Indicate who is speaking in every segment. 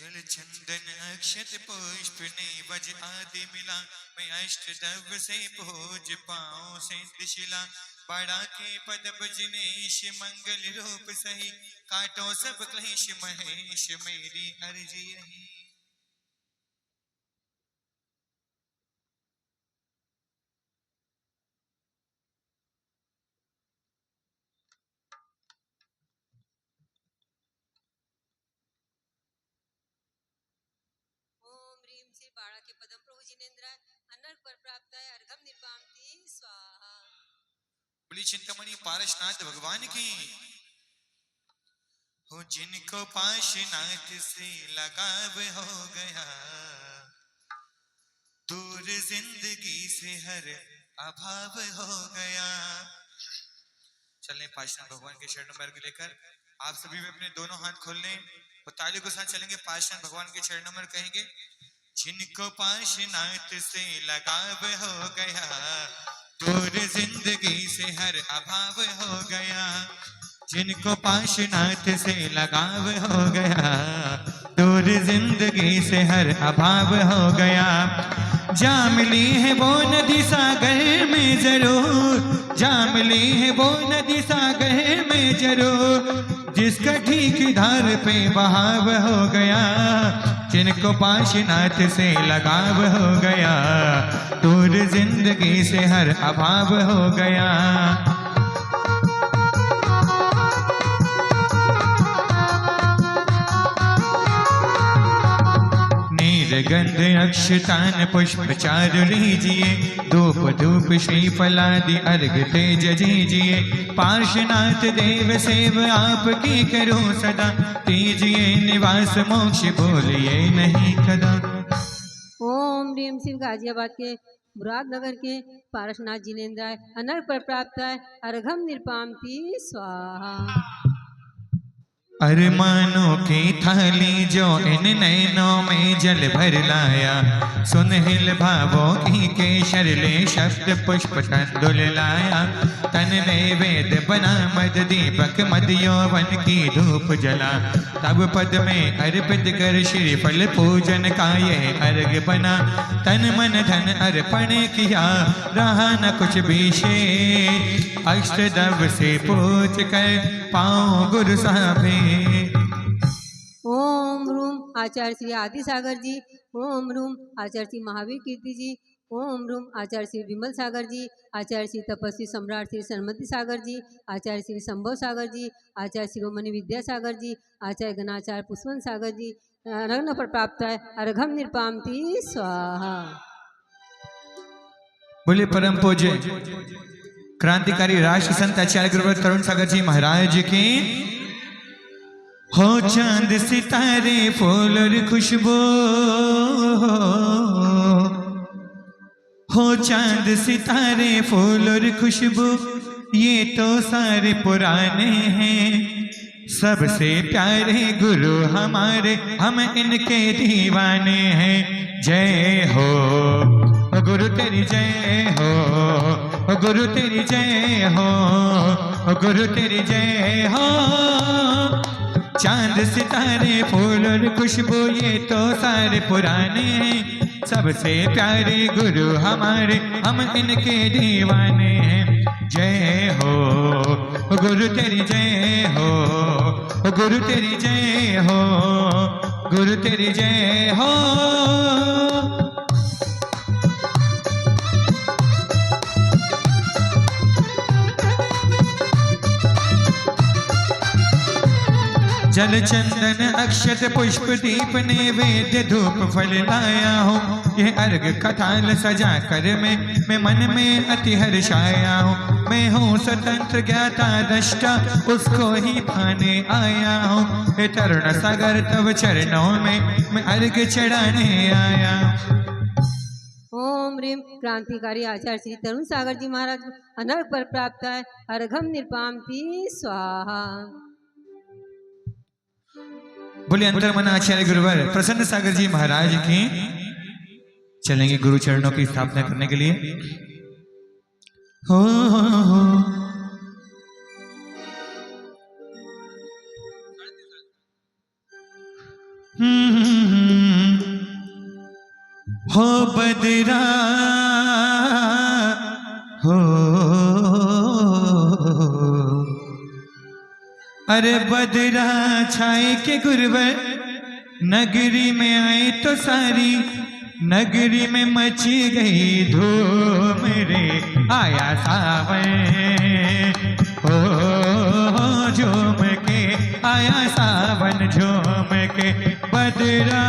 Speaker 1: जल चंदन अक्षत पुष्प ने वज आदि मिला, मैं अष्ट द्रव्य से पूज पाऊं सिद्ध शिला। बड़ा के पद बजनेश मंगल रूप सही, काटो सब क्लेश महेश मेरी अर्जी रही।
Speaker 2: श्री बाड़ा के पदम प्रभु जिनेन्द्र अनर्क पर प्राप्त है अर्घम निर्वामती स्वाहा।
Speaker 1: बोली चिंतामणि पारसनाथ भगवान की। हो जिनको पाशनाथ से लगाव हो गया, दूर जिंदगी से हर अभाव हो गया। चलें पाशनाथ भगवान के शरण में अर्घ लेकर आप सभी भी अपने दोनों हाथ खोल लें और ताली के साथ चलेंगे। पाशनाथ भगवान के चरणों में कहेंगे, जिनको पाशनाथ से लगाव हो गया, दूर जिंदगी से हर अभाव हो गया। जिनको पाशनाथ से लगाव हो गया, दूर जिंदगी से हर अभाव हो गया। जा मिली है वो नदी सागर में जरूर, जा मिली है वो नदी सागर में जरूर, जिसका ठीक धार पे बहाव हो गया। जिनको पाशनाथ से लगाव हो गया, दूर जिंदगी से हर अभाव हो गया। गंध अक्षतान पुष्प चारु लीजिए, धूप धूप श्रीफलादि अर्घ तेज दीजिए। पार्श्वनाथ देव सेव आपकी करो सदा, तीजिए निवास मोक्ष भूलिए नहीं कदा।
Speaker 2: ओम ह्रीम शिव गाजियाबाद के मुरादनगर के पारसनाथ जिनेन्द्र अनर्क पर प्राप्त है अर्घम निरपामती स्वाहा।
Speaker 1: अरमानों की थाली जो इन नैनों में जल भर लाया, सुनहिल भावों की केशर ले शब्द पुष्प तंदुल लाया। तन नैवेद बना मद दीपक मद यौवन की धूप जला, तब पद में अर्पित कर श्रीफल पूजन का ये अर्घ बना। तन मन धन अर्पण किया, रहा न कुछ भी शेष, अष्टदव से पूज कर पाओ गुरु साहबे।
Speaker 2: ओम रूम आचार्य श्री आदि सागर जी, ओम रूम आचार्य श्री महावीर कीर्ति जी, ओम रूम आचार्य श्री विमल सागर जी, आचार्य श्री तपस्वी सम्राट श्री सरमती सागर जी, आचार्य श्री संभव सागर जी, आचार्य शिरोमणि विद्या सागर जी, आचार्य गणाचार्य पुष्पवंत सागर जी रत्न पर प्राप्त है अर्घम निरपामती स्वाहा।
Speaker 1: बोले परम पूज्य क्रांतिकारी राष्ट्र संत आचार्य गुरुवर तरुण सागर जी महाराज की। हो चांद सितारे फूल और खुशबू, हो चांद सितारे फूल और खुशबू, ये तो सारे पुराने हैं। सबसे प्यारे गुरु हमारे, हम इनके दीवाने हैं। जय हो गुरु तेरी जय हो, गुरु तेरी जय हो, गुरु तेरी जय हो। चांद सितारे फूल और खुशबू, ये तो सारे पुराने हैं। सबसे प्यारे गुरु हमारे, हम इनके दीवाने हैं। जय हो गुरु तेरी जय हो, गुरु तेरी जय हो, गुरु तेरी जय हो। जल चंदन अक्षत पुष्प दीप नैवेद्य धूप फल लाया हूँ। यह अर्घ कथाल सजा कर मैं मन में अति हर्षाया हूँ। मैं हूँ स्वतंत्र ज्ञाता दृष्टा, उसको ही पाने आया हूँ। हे तरुण सागर तव चरणों में मैं अर्घ चढ़ाने आया।
Speaker 2: ओम ह्रीम क्रांतिकारी आचार्य श्री तरुण सागर जी महाराज अनर्क पर प्राप्त है अर्घम निरपामती स्वाहा।
Speaker 1: बोले अंतर मन आचार्य गुरुवर प्रसन्न सागर जी महाराज की। चलेंगे गुरु चरणों की स्थापना करने के लिए। हो अरे बदरा छाए के गुरबर नगरी में आए तो सारी नगरी में मची गई धूम रे। आया सावन हो झूम के, आया सावन झूम के। बदरा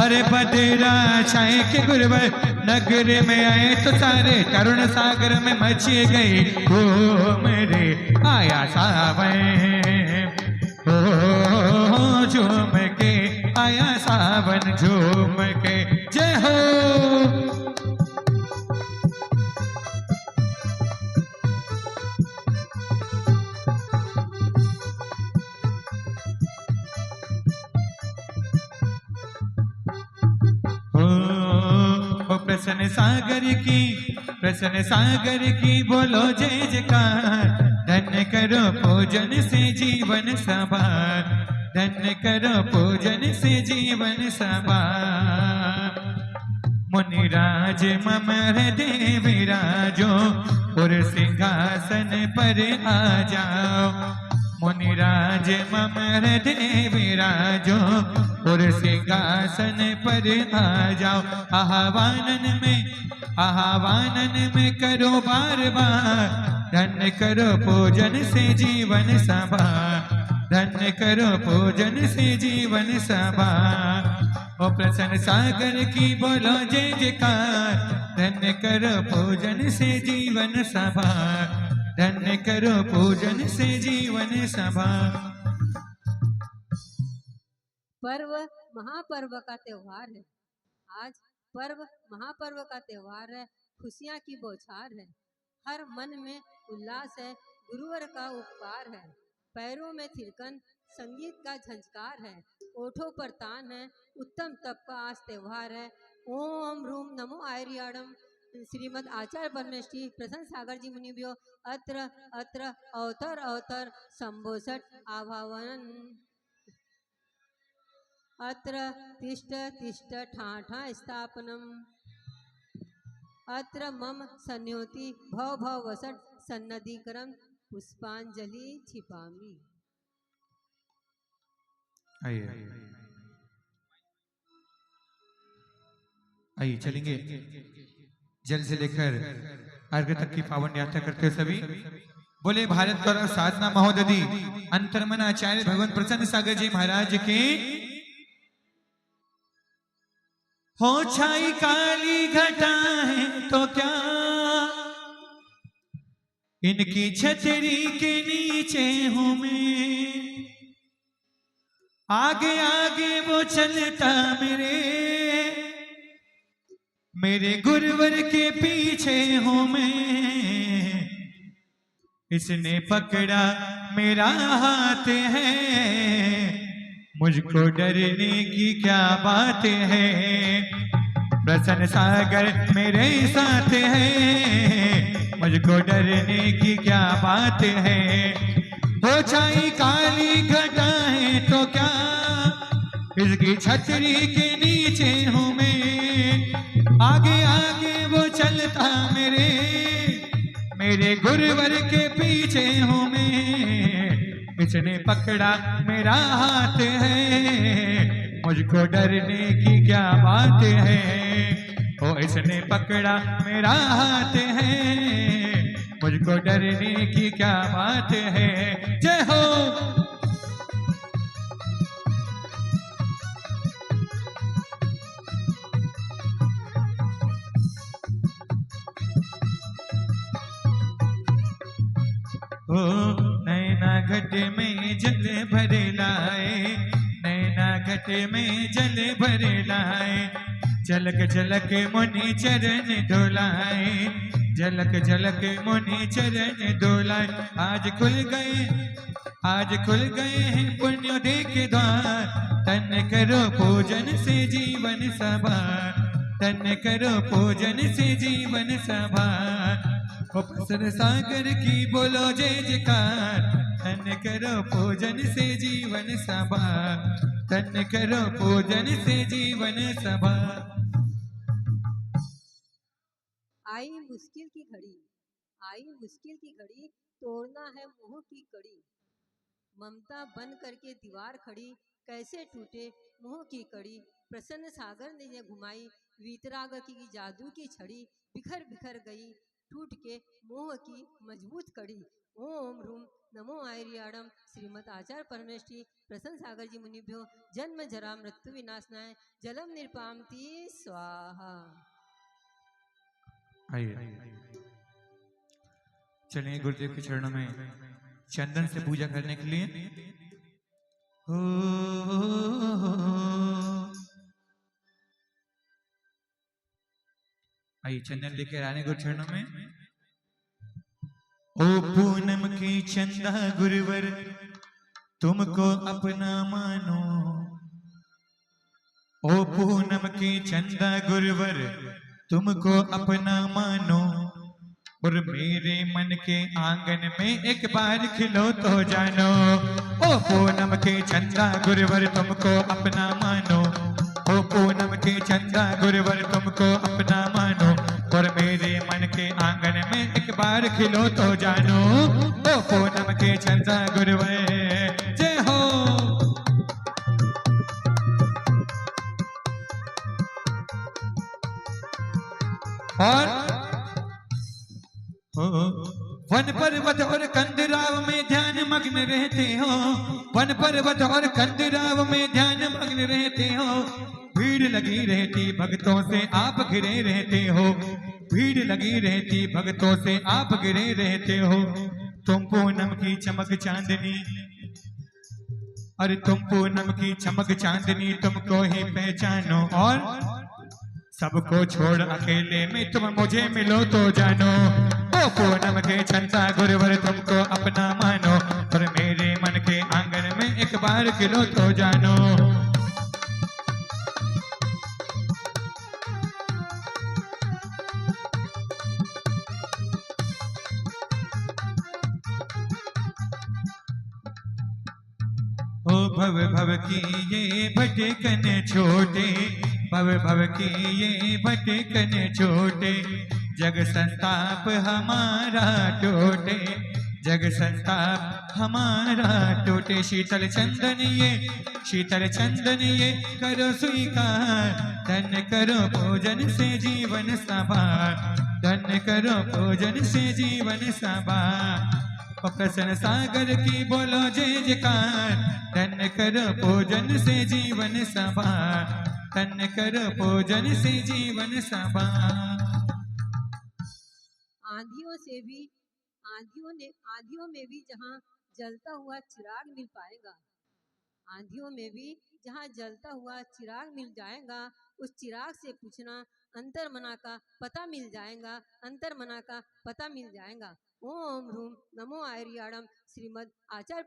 Speaker 1: अरे बदरा छाए के गुरबर नगरी में आए तो सारे तरुण सागर में मची गई धूम रे। आया सावन हो झूम के, आया सावन झूम के। जय हो। प्रसन्न सागर की बोलो जय जयकार। धन्य करो पूजन से जीवन सवार, धन्य करो पूजन से जीवन सवार। मुनिराज मम हृदय विराजो और सिंहासन पर आ जाओ। मुनिराज मम हृदय विराजो और सिंहासन पर आ जाओ। आह्वानन में करो बार बार, धन्य करो पूजन से जीवन सवार, धन्य करो पूजन से जीवन सवार। ओ प्रसन्न सागर की बोलो जय जयकार। धन्य करो पूजन से जीवन सवार, धन्य करो पूजन से जीवन सवार।
Speaker 2: पर्व महापर्व का त्योहार है। आज पर्व महापर्व का त्योहार है। खुशियाँ की बौछार है। हर मन में उल्लास है। गुरुवर का उपकार है। पैरों में थिरकन संगीत का झंझकार है। ओठों पर तान है। उत्तम तप का आज त्योहार है। ओम रूम नमो आयरियाणम श्रीमद आचार्य परमेष्ठी प्रसन्न सागर जी मुनिभ्यो अत्र अत्र अवतर अवतर संबोसट आभावन। अत्र तिष्ठ तिष्ठ ठाठा स्थापनम। अत्र मम संयोति भव भव वसट सन्नदीकरम पुष्पांजलि छिपामी।
Speaker 1: आइए चलेंगे। जल से लेकर अर्घ तक की पावन यात्रा करते हो सभी। बोले भारत गौरव साधना महोदधि अंतर्मन आचार्य भगवान प्रसन्न सागर जी महाराज के। हो छाई काली घटाएं तो क्या, इनकी छतरी के नीचे हूं मैं। आगे आगे वो चलता मेरे गुरुवर के पीछे हूं मैं। इसने पकड़ा मेरा हाथ है, मुझको डरने की क्या बात है। प्रसन्न सागर मेरे साथ है, मुझको डरने की क्या बात है। हो छाई काली घटाएं तो क्या, इसकी छतरी के नीचे हूं मैं। आगे आगे वो चलता मेरे गुरुवर के पीछे हूं मैं। इसने पकड़ा मेरा हाथ है, मुझको डरने की क्या बात है। ओ इसने पकड़ा मेरा हाथ है, मुझको डरने की क्या बात है। जय हो। नैना घट में जल भरे लाए, नैना घट में जल भरे लाए। झलक झलक मुनि चरण धुलाए, झलक झलक मुनि चरण धुलाए। आज खुल गए हैं पुण्योदय के द्वार। तन करो पूजन से जीवन सवार, तन करो पूजन से जीवन सवार। प्रसन्न सागर की बोलो जय जयकार। धन्य करो पूजन से जीवन सवार, धन्य करो पूजन से जीवन सवार।
Speaker 2: आई मुश्किल की घड़ी, आई मुश्किल की घड़ी, तोड़ना है मोह की कड़ी। ममता बन करके दीवार खड़ी, कैसे टूटे मोह की कड़ी। प्रसन्न सागर ने ये घुमाई, वीतराग की जादू की छड़ी। बिखर बिखर गई टूट के मोह की मजबूत कड़ी। ओम रूम नमो आयरियाणम श्रीमद आचार्य परमेष्टि प्रसन्न सागर जी मुनिभ्यो जन्म जरा मृत्यु विनाशनाय जलम निर्पामती स्वाहा।
Speaker 1: आइए चलिए गुरुदेव के चरणों में चंदन से पूजा करने के लिए हो आइए चंदन लेकर आने गुरु चरणों में। ओ पूनम की चंदा गुरुवर तुमको अपना मानो, ओ पूनम की चंदा गुरुवर तुमको अपना मानो, और मेरे मन के आंगन में एक बार खिलो तो जानो। ओ पूनम के चंदा गुरुवर तुमको अपना मानो, ओ पूनम के चंदा गुरुवर तुमको अपना मानो, और मेरे मन के आंगन में एक बार खिलो तो जानो। ओ पूनम के चंदा गुरुवर जय हो। और वन पर्वत और कंदराव में ध्यान मग्न रहते हो, वन पर्वत और कंदराव में ध्यान मग्न रहते हो। भीड़ लगी रहती भक्तों से आप घिरे रहते हो, भीड़ लगी रहती भक्तों से आप घिरे रहते हो। तुम पूनम की चमक चांदनी, अरे तुम पूनम की चमक चांदनी तुमको ही पहचानो, और सबको छोड़ अकेले में तुम मुझे मिलो तो जानो। ओ पूनम के चंदा गुरुवर तुमको अपना मानो, और मेरे मन के आंगन में एक बार खिलो तो जानो। ओ भव भव की ये भटकन छोटे, भव भव की ये भटकन छोटे, जग संताप हमारा टूटे, जग संताप हमारा टूटे। शीतल चंदन ये, शीतल चंदन ये करो स्वीकार, धन्य करो पूजन से जीवन सवार, धन्य करो पूजन से जीवन सवार। प्रसन्न सागर की बोलो जय जयकार, धन्य करो पूजन से जीवन सवार, धन्य करो पूजन से जीवन सवार।
Speaker 2: आंधियों से भी, आंधियों में भी जहाँ जलता हुआ चिराग मिल पाएगा, आंधियों में भी जहाँ जलता हुआ चिराग मिल जाएगा, उस चिराग से पूछना अंतर मना का पता मिल जाएगा, अंतर मना का पता मिल जाएगा। ओम रूम नमो आयरियाणम श्रीमद आचार्य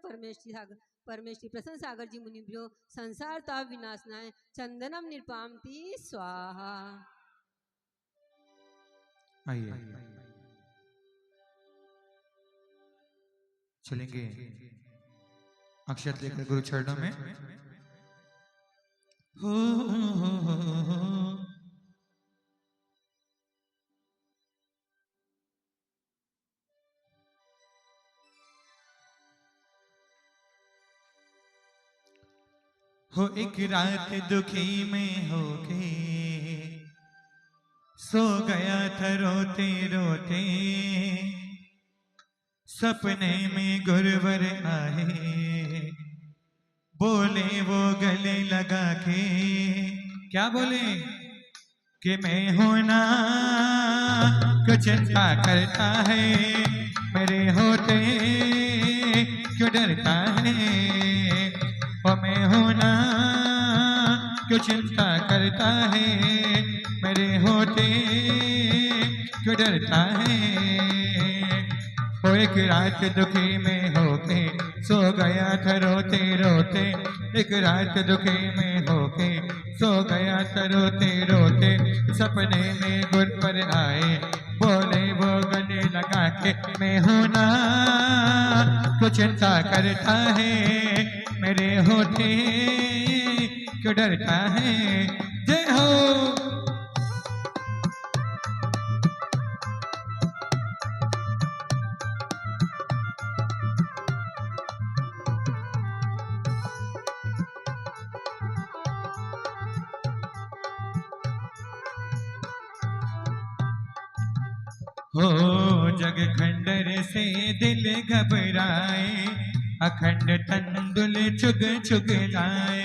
Speaker 2: परमेष्टि प्रसन्न सागर जी मुनिभ्यो संसार ताप विनाशनाय चंदनम निर्पामती स्वाहा।
Speaker 1: आइए चलेंगे अक्षत लेकर गुरु चरणों में। हो एक रात दुखी में होके सो गया था रोते रोते, सपने में गुरुवर आए, बोले वो गले लगा के, क्या बोले कि मैं होना कुछ चिंता करता है, मेरे होते क्यों डरता है, और मैं होना क्यों चिंता करता है, मेरे होते क्यों डरता है। वो एक रात दुखी में होके सो गया था रोते रोते, एक रात दुखी में होके सो गया था रोते रोते, सपने में गुर पर आए, बोले वो गले लगा के, मैं होना कुछ चिंता करता है, मेरे होठे क्यों डरता है। जय हो। हो जग खंडर से दिल घबराए, अखंड तंदुल चुग चुग लाए।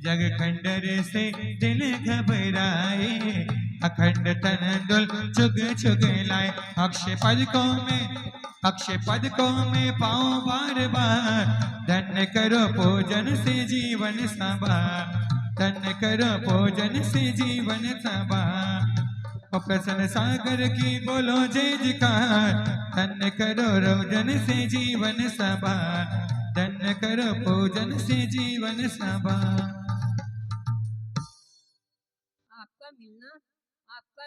Speaker 1: जग खंडर से दिल घबराए, अखंड तंदुल चुग चुग लाए। अक्षय पदकों में पाओ बार बार, धन्य करो पूजन से जीवन सवार, धन्य करो पूजन से जीवन सवार। ओ प्रसन्न सागर की बोलो जय जयकार, धन्य करो रोजन से जीवन सवार, धन्य करो पूजन से जीवन सवार।
Speaker 2: आपका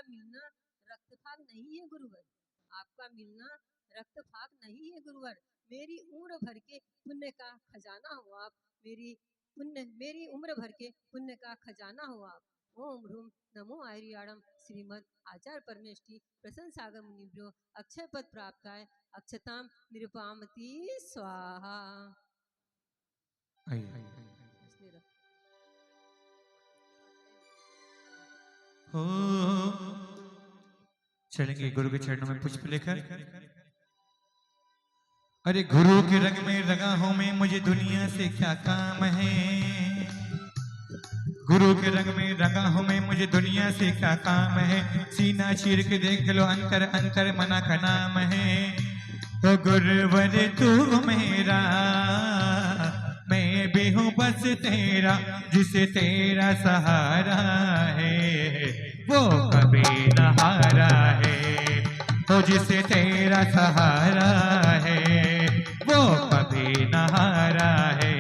Speaker 2: मिलना रक्तफाक नहीं है गुरुवर, आपका मिलना रक्तफाक नहीं है गुरुवर। मेरी उम्र भर के पुण्य का खजाना हो आप, मेरी उम्र भर के पुण्य का खजाना हो आप। ओम ह्रूम नमो आर्याणम श्रीमद आचार्य परमेष्टि प्रसन्न सागर मुनिभ्यो अक्षय पद प्राप्त है, अक्षताम निरुपामति स्वाहा।
Speaker 1: हो चलेंगे गुरु के चरणों में पुष्प लेकर। अरे गुरु के रंग में रंगा हूं मैं, मुझे दुनिया से क्या काम है। गुरु के रंग में रंगा हूं मैं, मुझे दुनिया से क्या काम है। सीना चीर के देख लो अंतर अंतर मना का नाम है। तो गुरुवर तू मेरा, मैं भी हूँ बस तेरा, जिसे तेरा सहारा है वो कभी न हारा है। तो जिसे तेरा सहारा है वो कभी न हारा है।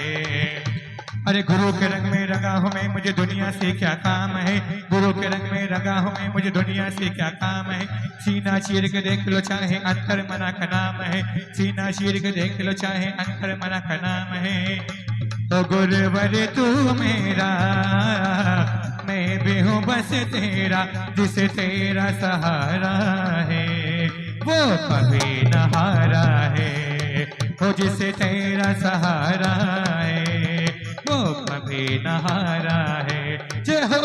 Speaker 1: अरे गुरु के रंग में रंगा हूं मैं, मुझे दुनिया से क्या काम है। गुरु के रंग में रंगा हूं मैं, मुझे दुनिया से क्या काम है। सीना चीर के देख लो चाहे अंतर मना का नाम है, सीना चीर के देख लो चाहे अंतर मना का नाम है। तो गुरुवर तू मेरा, मैं भी हूँ बस तेरा, जिसे तेरा सहारा है वो कभी न हारा है। वो जिसे तेरा सहारा है वो कभी न हारा है। जय हो।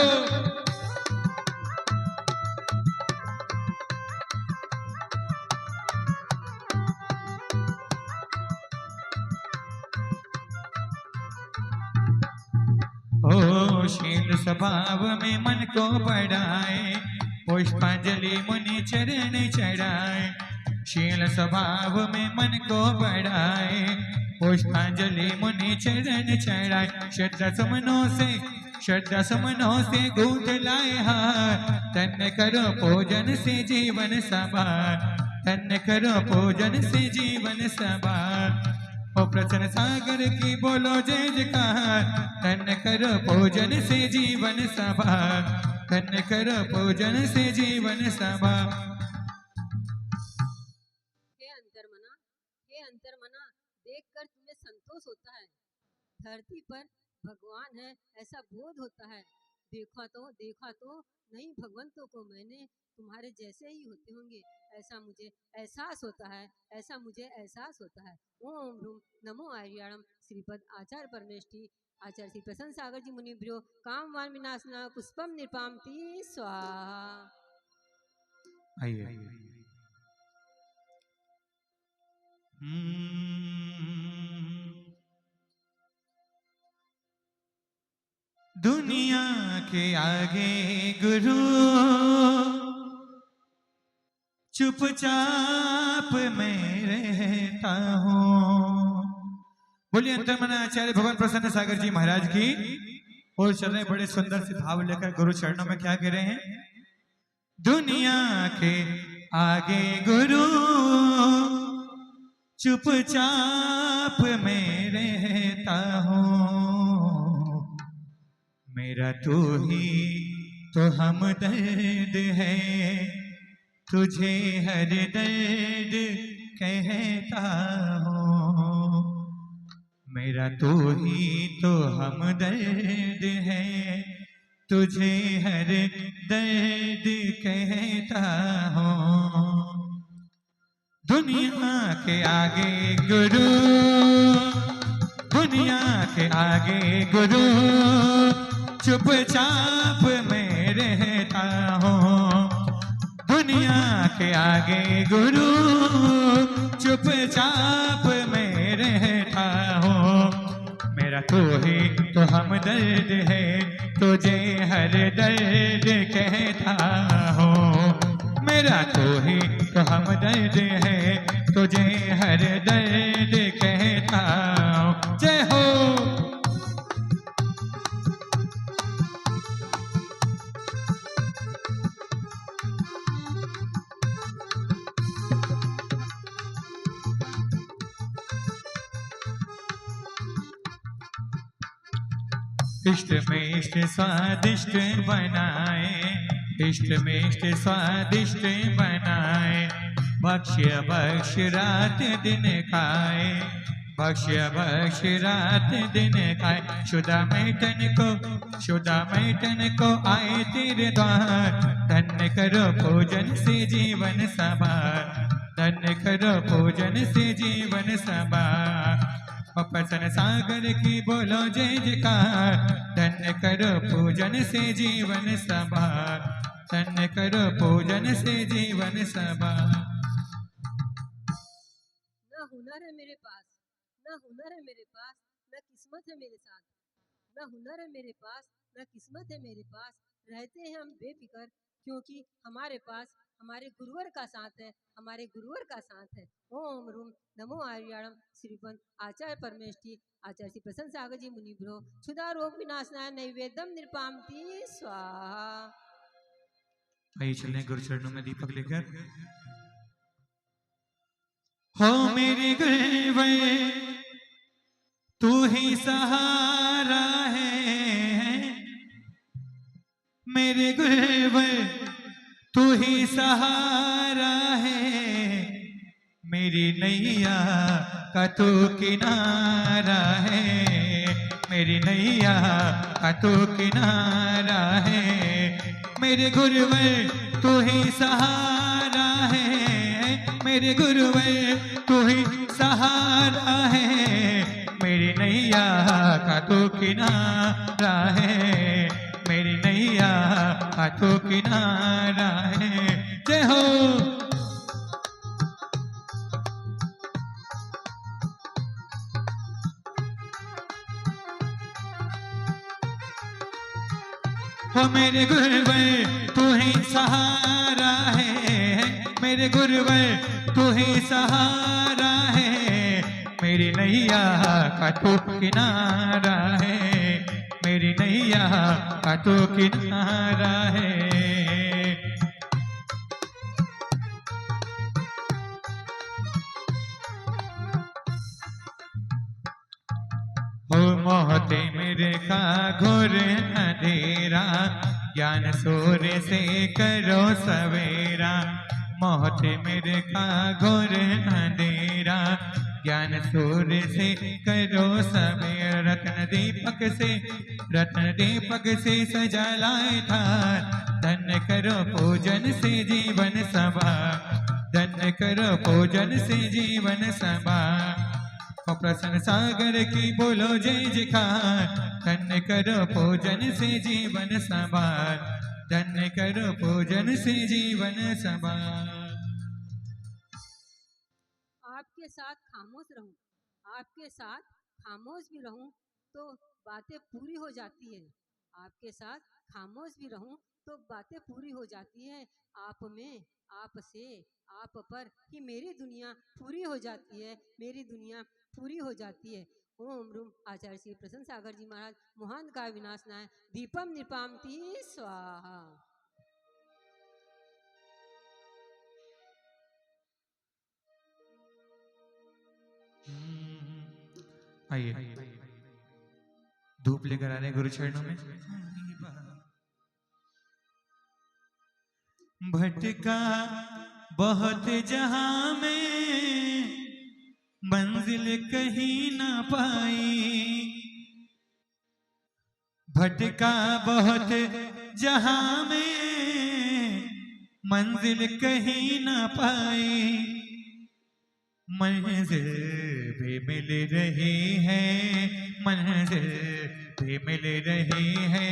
Speaker 1: ओ शील स्वभाव में मन को बढ़ाए, पुष्पांजलि मुनि चरण चढ़ाए। शील स्वभाव में मन को बढ़ाए, पुष्पांजलि मुनि चरण चढ़ाए। श्रद्धा सुमनों से गूंथ लाए हार, धन्य करो पूजन से जीवन सवार, धन्य करो पूजन से जीवन सवार। ओ प्रसन्न सागर की बोलो जय जयकार, धन्य करो पूजन से जीवन सवार, धन्य करो पूजन से जीवन सवार।
Speaker 2: हे अंतर्मना, देखकर तुम्हें संतोष होता है। धरती पर भगवान है ऐसा बोध होता है। देखा तो नहीं भगवंतों को मैंने, तुम्हारे जैसे ही होते होंगे ऐसा मुझे एहसास होता है, ऐसा मुझे एहसास होता है। ओम ह्रूम नमो आर्याणम श्रीपद आचार्य परमेष्टि आचार्य श्री प्रसन्न सागर जी मुनिभ्यो काम वान विनाशना पुष्पम निपामति स्वाहा।
Speaker 1: आइए। दुनिया के आगे गुरु चुपचाप मैं रहता हूँ। बोलिए अंतर्मना आचार्य भगवान प्रसन्न सागर जी महाराज की। और चल रहे बड़े सुंदर से भाव लेकर गुरु चरणों में क्या कह रहे हैं। दुनिया के आगे गुरु चुपचाप मैं रहता हूँ। मेरा तू ही तो हमदर्द है, तुझे हर दर्द कहता हूँ। मेरा तू ही तो हमदर्द है, तुझे हर दर्द कहता हूँ। दुनिया के आगे गुरु, दुनिया के आगे गुरु चुपचाप मैं रहता हूँ। दुनिया के आगे गुरु चुपचाप मैं रहता हूँ। मेरा तू ही तो हमदर्द है, तुझे हर दर्द कहता हूँ। मेरा तू ही तो हमदर्द है, तुझे हर दर्द कहता हूँ। जय हो। इष्ट में इष्ट स्वादिष्ट बनाए, इष्ट में इष्ट स्वादिष्ट बनाए। भक्ष्य भक्ष रात दिन खाए, भक्ष्य भक्ष रात दिन खाए। शुदा मैटन को आए तेरे द्वार। धन्य करो भोजन से जीवन सवार, धन्य करो भोजन से जीवन सवार। प्रसन्न सागर की बोलो जय जयकार। धन्य करो पूजन से जीवन सवार, धन्य करो पूजन से जीवन सवार।
Speaker 2: न हुनर है मेरे पास, न हुनर है मेरे पास, न किस्मत है मेरे साथ। न हुनर है मेरे पास, न किस्मत है मेरे पास। रहते हैं हम बेफिक्र क्योंकि हमारे पास हमारे गुरुवर का साथ है, हमारे गुरुवर का साथ है। ओम रूम नमो आर्याणम श्रीपन आचार्य परमेष्टि आचार्य श्री प्रसन्न सागर जी मुनि ब्रो क्षुधा रोग विनाशनाय नैवेद्यम निरपामति स्वाहा।
Speaker 1: आइए चलने गुरु चरणों में दीपक लेकर। हो मेरे गुरुवर तू ही सहारा है, मेरे गुरुवर तू ही सहारा है। मेरी नैया का तू किनारा है, मेरी नैया का तू किनारा है। मेरे गुरुवर तू ही सहारा है, मेरे गुरुवर तू ही सहारा है। मेरी नैया का तू किनारा है, मेरी नैया का तू किनारा है। जय हो। हो मेरे गुरुवर तू ही सहारा है, मेरे गुरुवर तू ही सहारा है। मेरी नैया का तू किनारा है, मेरी नैया का तू किनारा है। हो मोहते मेरे का घोर अंधेरा, ज्ञान सूर्य से करो सवेरा। मोहते मेरे का घोर अंधेरा, ज्ञान सूर्य से करो सवेरा। रत्न दीपक से सजा लाए थार। धन्य करो पूजन से जीवन सवार, धन्य करो पूजन से जीवन सवार। प्रसन्न सागर की बोलो जय जयकार। धन्य करो पूजन से जीवन सवार, धन्य करो पूजन से जीवन सवार।
Speaker 2: आपके साथ खामोश रहूं, आपके साथ खामोश भी रहूं तो बातें पूरी हो जाती है। आपके साथ खामोश भी रहूं तो बातें पूरी हो जाती है। आप में, आप से, आप पर ही मेरी दुनिया पूरी हो जाती है, मेरी दुनिया पूरी हो जाती है। ओम रूम आचार्य श्री प्रसन्न सागर जी महाराज मोहन का विनाशनाय दीपम निपामति स्वाहा।
Speaker 1: आइए धूप लेकर आ रहे गुरु चरणों में। भटका बहुत जहां में, मंजिल कहीं ना पाई। भटका बहुत जहां में, मंजिल कहीं ना पाई। मंजिल भी मिल रही है, मंजिल भी मिल रही है।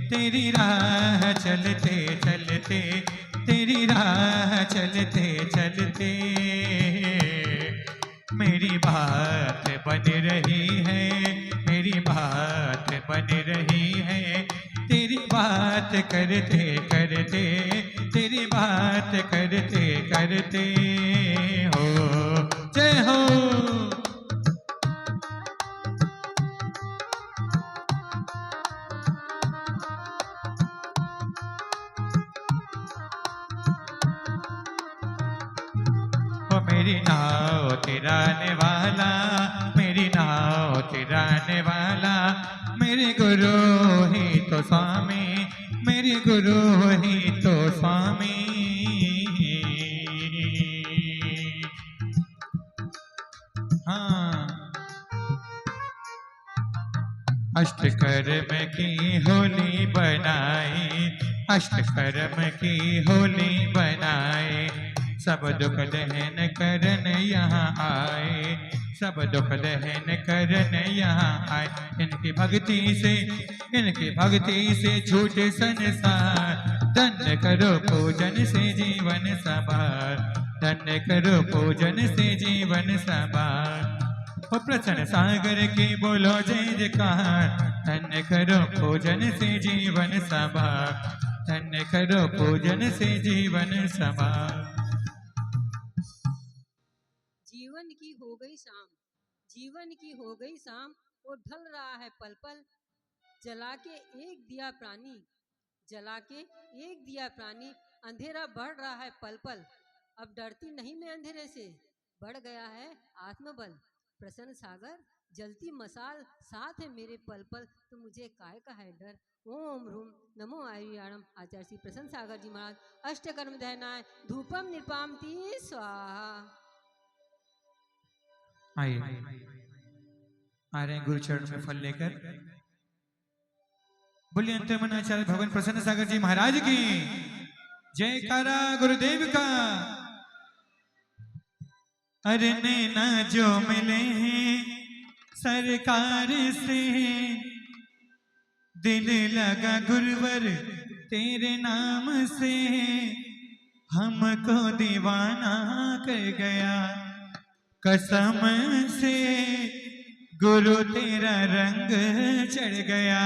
Speaker 1: तेरी राह चलते चलते तेरी राह चलते चलते मेरी बात बन रही है, मेरी बात बन रही है। तेरी बात करते करते, तेरी बात करते करते हो। जय हो। ओ मेरी नाव तिराने वाला, मेरी नाव तिराने वाला, मेरे गुरु ही तो स्वामी, मेरे गुरु ही तो स्वामी। हाँ, अष्टकर्म की होली बनाई, अष्टकर्म की होली बनाए, सब दुख दहन करन यहाँ आए, सब दुख दहन करन यहाँ आए। इनकी भक्ति से, इनकी भक्ति से झूठे संसार, धन्य करो पूजन से जीवन सवार, धन्य करो पूजन से जीवन सवार। ओ प्रसन्न सागर की बोलो जय जयकार, धन्य करो पूजन से जीवन सवार, धन्य करो पूजन से जीवन सवार।
Speaker 2: जीवन की हो गई शाम, जीवन की हो गई शाम, और ढल रहा है पल पल, जला के एक दिया प्राणी, जला के एक दिया प्राणी, अंधेरा बढ़ रहा है पल पल। अब डरती नहीं मैं अंधेरे से, बढ़ गया है आत्मबल। प्रसन्न सागर जलती मसाल, साथ है मेरे पल पल, तो मुझे काय का है डर। ओम रूम नमो आयुर्याणम। आचार्य श्री प्रसन्न सागर जी महाराज अष्टकर्म दहनाय धूपम निपामती स्वाहा।
Speaker 1: आइए आ रहे हैं गुरु चरण में फल लेकर। बोलिए अंतर्मनाचार्य भगवान प्रसन्न सागर जी महाराज की जयकारा गुरुदेव का। अरे नैना जो मिले हैं सरकार से, दिल लगा गुरुवर तेरे नाम से, हमको दीवाना कर गया कसम से, गुरु तेरा रंग चढ़ गया।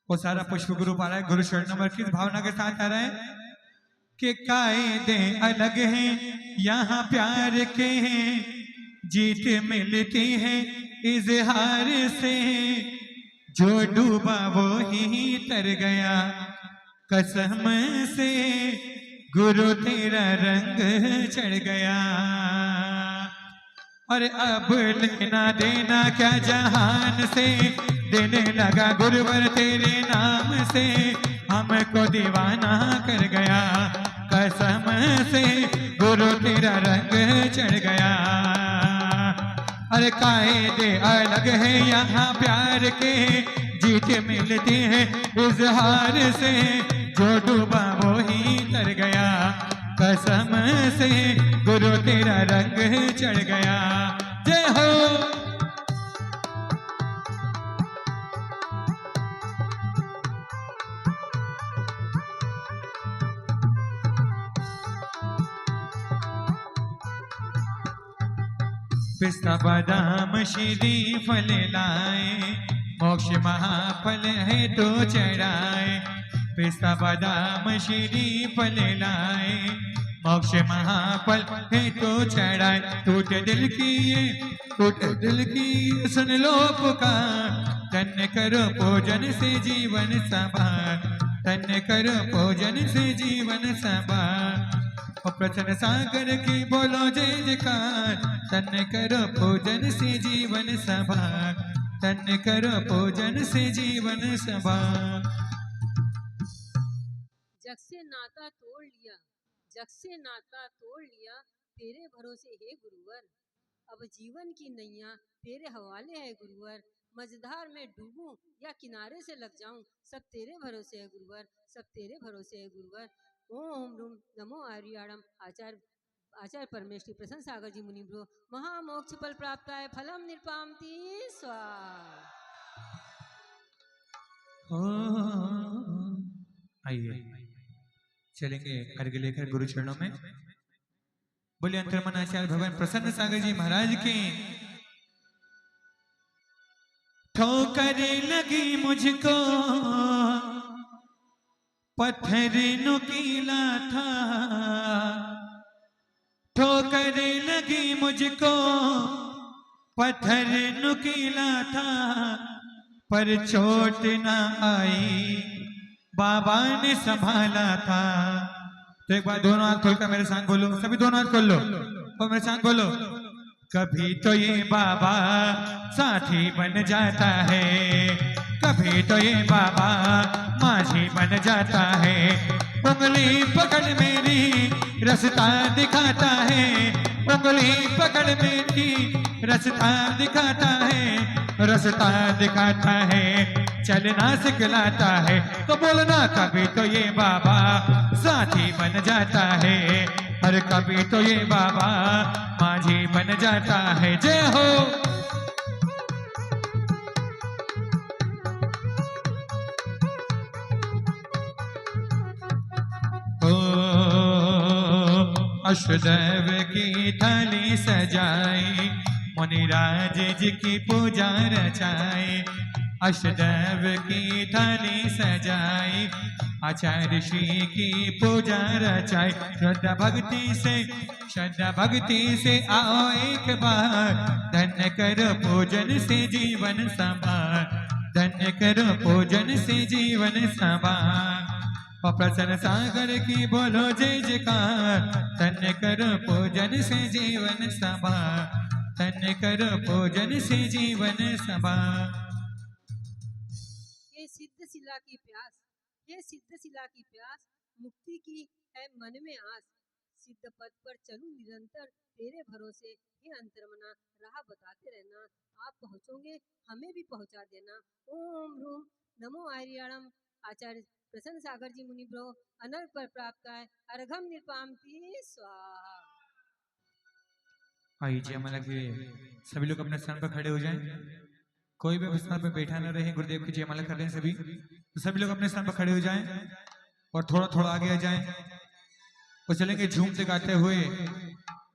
Speaker 1: वो सारा पुष्प गुरु पा रहा है, गुरु शरण नंबर किस भावना के साथ आ रहा है कि कायदे अलग हैं यहाँ प्यार के हैं, जीत मिलती है इजहार से, जो डूबा वो ही तर गया कसम से, गुरु तेरा रंग चढ़ गया। और अब लेना देना क्या जहान से, देने लगा गुरुवर तेरे नाम से, हमको दीवाना कर गया कसम से, गुरु तेरा रंग चढ़ गया। अरे कायदे अलग है यहाँ प्यार के, जीत मिलती है इजहार से, जो डूबा वो ही तर गया कसम से, गुरु तेरा रंग चढ़ गया। जय हो। पिस्ता बादाम श्री फल लाए, मोक्ष महाफल है तो चढ़ाए, पिस्ता बादाम श्री फल लाए, मोक्ष महाफल है तो चढ़ाए। टूटे दिल की ये, टूटे दिल की सुन लो पुकार, धन्य करो पूजन से जीवन सवार, धन्य करो पूजन से जीवन सवार। प्रसन्न सागर की बोलो जय जयकार, धन्य करो पूजन से जीवन सवार, धन्य करो पूजन से जीवन सवार।
Speaker 2: जग से नाता तोड़ लिया, जग से नाता तोड़ लिया, तेरे भरोसे है गुरुवर, अब जीवन की नैया तेरे हवाले है गुरुवर, मझधार में डूबूं या किनारे से लग जाऊं, सब तेरे भरोसे है गुरुवर, सब तेरे भरोसे है गुरुवर। ओम रूम नमो आर्याणम। आचार्य परमेश्वरी प्रसन्न सागर जी मुनि ब्रो महामोक्ष फल प्राप्त है फलम निपामती स्वाहा।
Speaker 1: आइए चलेंगे अर्घ्य लेकर गुरु चरणों में। बोलिए अंतर्मन आचार्य भगवान प्रसन्न सागर जी महाराज की। ठोकर लगी मुझको पत्थर नुकीला था, ठोकर लगी मुझको पत्थर नुकीला था, पर चोट न आई बाबा ने संभाला था। तो एक बार दोनों हाथ खोलकर मेरे साथ बोलो, सभी दोनों हाथ खोल लो और मेरे साथ बोलो। कभी तो ये बाबा साथी बन जाता है, कभी तो ये बाबा माझी बन जाता है। उंगली पकड़ मेरी रास्ता दिखाता है, उंगली पकड़ मेरी रास्ता दिखाता है, रास्ता दिखाता है, चलना सिखलाता है। तो बोलना कभी तो ये बाबा साथी बन जाता है, और कभी तो ये बाबा माझी बन जाता है। जय हो। अष्टदेव की थाली सजाई, मुनिराज जी की पूजा रचाई। अष्टदेव की थाली सजाई, आचार्य श्री की पूजा रचाई। श्रद्धा भक्ति से आओ एक बार, धन्य करो पूजन से जीवन संभार, धन्य करो पूजन से जीवन संभार। और प्रसन्न सागर की बोलो जय जयकार, धन्य करो पूजन से जीवन संभार, धन्य करो पूजन से जीवन संभार।
Speaker 2: ये सिद्ध शिला की प्यास, ये सिद्ध शिला की प्यास, मुक्ति की है मन में आस। सिद्ध पद पर चलूं निरंतर, तेरे भरोसे हे अंतर्मना, राह बताते रहना। आप पहुँचोगे, हमें भी पहुँचा देना। ओम रूम नमो आर्याणम आचार्य प्रसन्न सागर जी मुनि ब्रो अनर्घ पर प्राप्त है, अर्घम निपामती स्वाहा।
Speaker 1: आइए जयमाला के सभी लोग अपने स्थान पर खड़े हो जाएं। कोई भी स्थान पर बैठा न रहे, गुरुदेव की जयमाला कर रहे हैं सभी, तो सभी लोग अपने स्थान पर खड़े हो जाएं और थोड़ा थोड़ा आगे आ जाएं। तो चलेंगे झूमते गाते हुए,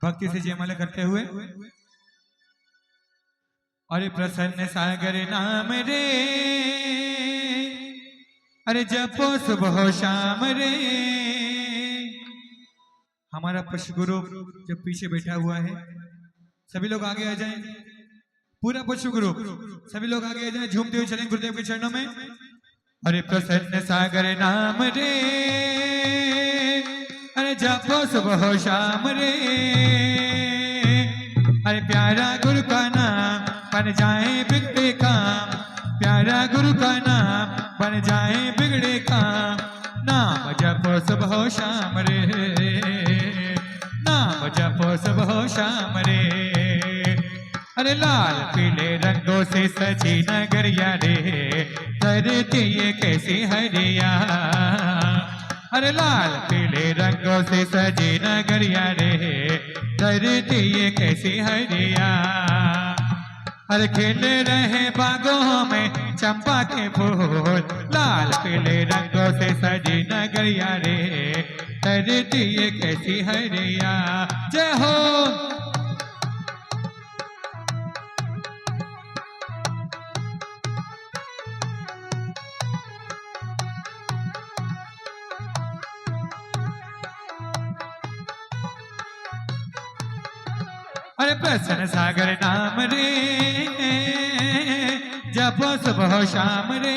Speaker 1: भक्ति से जयमाला करते हुए। अरे प्रसन्न सागर नाम रे, अरे जपो सुबह शाम रे। हमारा पशु गुरु जब पीछे बैठा हुआ है, सभी लोग आगे आ जाएं। पूरा पशु गुरु सभी लोग आगे आ जाएं, झूमते हुए चलें गुरुदेव के चरणों में। अरे प्रसन्न सागर नाम रे, अरे जपो सुबह शाम रे। अरे प्यारा गुरु का नाम बन जाए बिगड़े काम, प्यारा गुरु का नाम बन जाए बिगड़े काम। नाम जपो सुबह शाम रे, नाम जपो सुबह शाम रे। अरे लाल पीले रंगों से सजी नगरिया रे, धरती ये कैसी हरिया। अरे लाल पीले रंगों से सजी नगरिया रे, धरती ये कैसी हरिया। अरे खिले रहे बागों में चंपा के फूल, लाल पीले रंगों से सजी नगरिया रे, धरती ये कैसी हरिया। जय हो। अरे प्रसन्न सागर नाम रे, जपो सुबह शाम रे।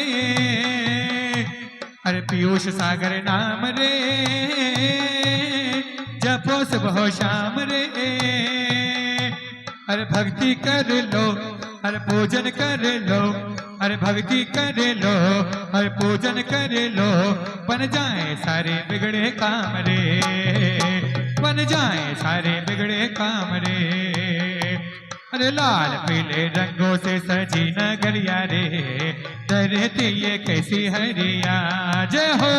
Speaker 1: अरे पीयूष सागर नाम रे, जपो सुबह शाम रे। अरे भक्ति कर लो, अरे पूजन कर लो, अरे भक्ति कर लो, अरे पूजन कर लो। बन जाए सारे बिगड़े काम रे, बन जाए सारे बिगड़े काम रे। अरे लाल पीले रंगों से सजी नगरिया रे, धरती ये कैसी हरिया। जय हो।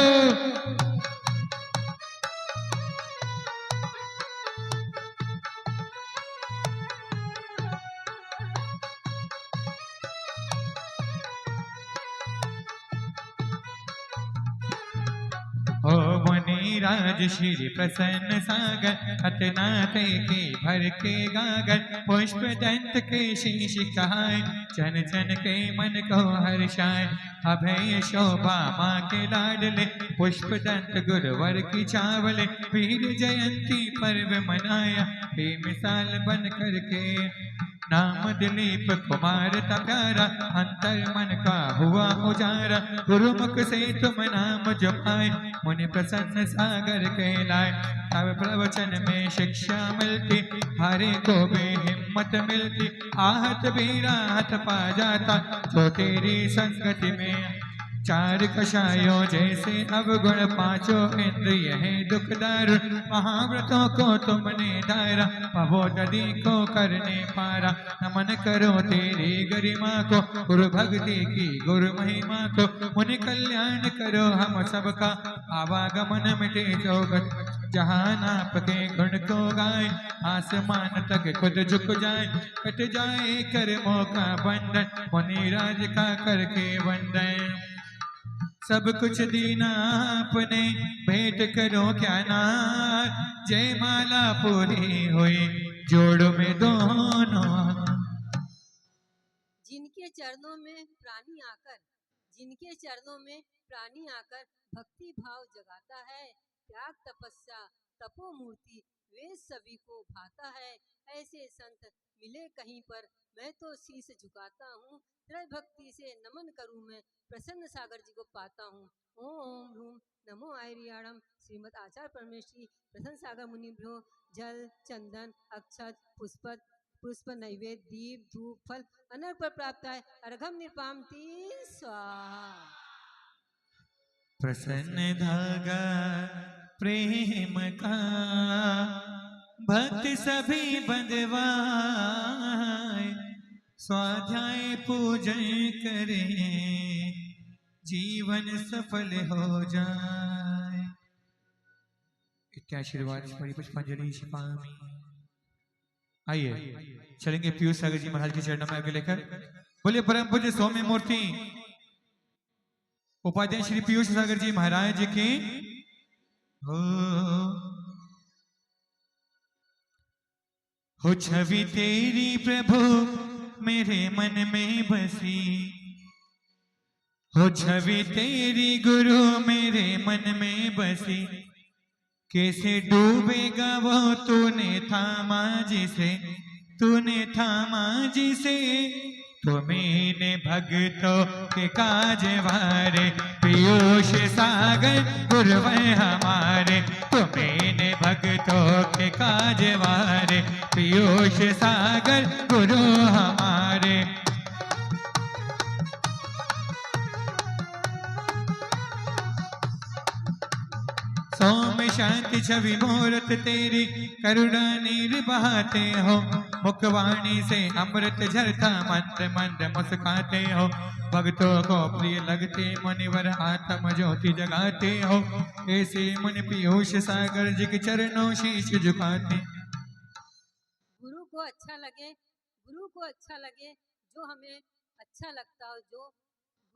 Speaker 1: ओ मुनि विराज श्री प्रसन्न सागर, अतनाते के भर के गागर, पुष्प दंत के शीश कहाय, चन चन के मन को हर्षाय। अभय शोभा माँ के लाडले, पुष्प दंत गुरुवर की चावले, वीर जयंती पर्व मनाया, बेमिसाल बन करके। नाम दिलीप कुमार था प्यारा, अंतर मन का हुआ उजारा, गुरुमुख से तुम नाम जपाए, मुनि प्रसन्न सागर कहलाए। तब प्रवचन में शिक्षा मिलती, हरे को भी हिम्मत मिलती, आहत भी राहत पा जाता, जो तेरी संगति में। चार कषायों जैसे अवगुण, पांचों इंद्रिय है दुखदार, महाव्रतों को तुमने दायरा, पवोदरी को करने पारा। नमन करो तेरी गरिमा को, गुरु भक्ति की गुरु महिमा को, मुनि कल्याण करो हम सबका, आवागमन मिटे जोगत। जहाँ नाप के गुण को गाए, आसमान तक खुद झुक जाए, कट जाए कर मौका बंधन, मुनि राज का करके वंदन। सब कुछ दीना आपने, भेंट करो क्या नाथ, जय माला पूरी हुई जोड़ों में दोनों।
Speaker 2: जिनके चरणों में प्राणी आकर, जिनके चरणों में प्राणी आकर भक्ति भाव जगाता है, त्याग तपस्या तपो मूर्ति वे सभी को भाता है। ऐसे संत मिले कहीं पर, मैं तो शीश झुकाता हूँ, हृदय भक्ति से नमन करूँ मैं, प्रसन्न सागर जी को पाता हूँ। ओम ह्रूम नमो आयरियाणम श्रीमद आचार्य परमेश्वरी प्रसन्न सागर मुनि भ्यो। जल चंदन अक्षत पुष्प नैवेद्य दीप धूप फल अनर्घ पर प्राप्त है, अर्घम निपामती स्वाहा।
Speaker 1: प्रसन्न धागा प्रेम का, भक्त सभी बंधवाए, स्वाध्याय पूजन करें, जीवन सफल हो जाए। इत्याशीर्वाद पुष्पांजलि छिपामी। आइए चलेंगे पीयूष सागर जी महाराज के चरणों में आगे लेकर। बोलिए परम पूज्य सौम्य मूर्ति उपाध्याय श्री पीयूष सागर जी महाराज की हो छवि तेरी प्रभु मेरे मन में बसी, हो छवि तेरी गुरु मेरे मन में बसी, कैसे डूबेगा वो तूने थामा जिसे, तूने थामा जिसे, तुम्हें भक्तों के काजवारे, पीयूष सागर गुरुवर हमारे, तुम्हें भक्तों के काजवारे, पीयूष सागर गुरु हमारे। सोम शांति छवि मूरत तेरी, करुणा नीर बहाते हो, मुखवाणी से अमृत झरता मंत्र मंत्र मुस्काते हो, भक्तों को प्रिय लगते मुनिवर आत्म ज्योति जगाते हो, ऐसे मुनि पीयूष सागर जी के चरणों शीश झुकाते।
Speaker 2: गुरु को अच्छा लगे, गुरु को अच्छा लगे जो हमें अच्छा लगता हो, जो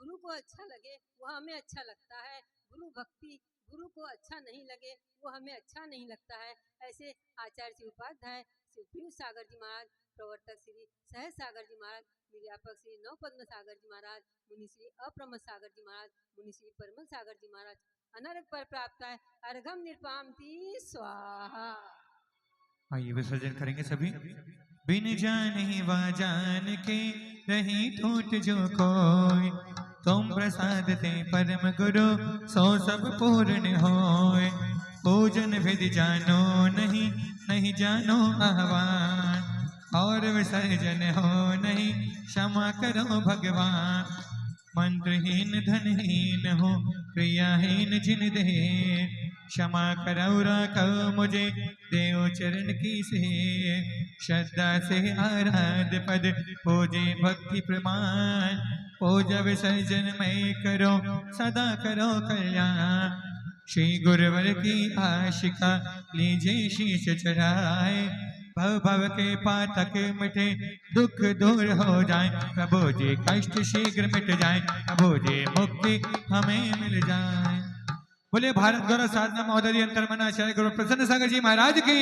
Speaker 2: गुरु को अच्छा लगे वो हमें अच्छा लगता है। गुरु भक्ति गुरु को अच्छा नहीं लगे वो हमें अच्छा नहीं लगता है। ऐसे आचार्य श्री उपाध्याय श्री पीयूष सागर जी महाराज, प्रवर्तक श्री सहज सागर जी महाराज, निर्यापक श्री नवपद्म सागर जी महाराज, मुनि श्री अप्रमथ सागर जी महाराज, मुनि श्री परमल सागर जी महाराज, अनर्घ पर प्राप्त है, अर्घम निपामती स्वाहा।
Speaker 1: आइए विसर्जन करेंगे सभी। बिन जान ही वा जान के रही टूट जो कोई, तुम प्रसाद ते परम गुरु सो सब पूर्ण होय, पूजन विधि जानो नहीं, नहीं जानो आह्वान, और विसर्जन हो नहीं, क्षमा करो भगवान। मंत्रहीन धनहीन हो, क्रियाहीन जिन दे, क्षमा करो राखो मुझे, देव चरण की से, श्रद्धा से आराध पद पूजे भक्ति प्रमाण, पूजा विसर्जन में करो सदा करो कल्याण। श्री गुरुवर की आशिका लीजिए शीश चढ़ाए, भव भव के पातक मिटे दुख दूर हो जाए, प्रभु जी कष्ट शीघ्र मिट जाए, प्रभु जी मुक्ति हमें मिल जाए। बोले भारत गौरव साधना महोदय अंतर्मना आचार्य गुरु प्रसन्न सागर जी महाराज की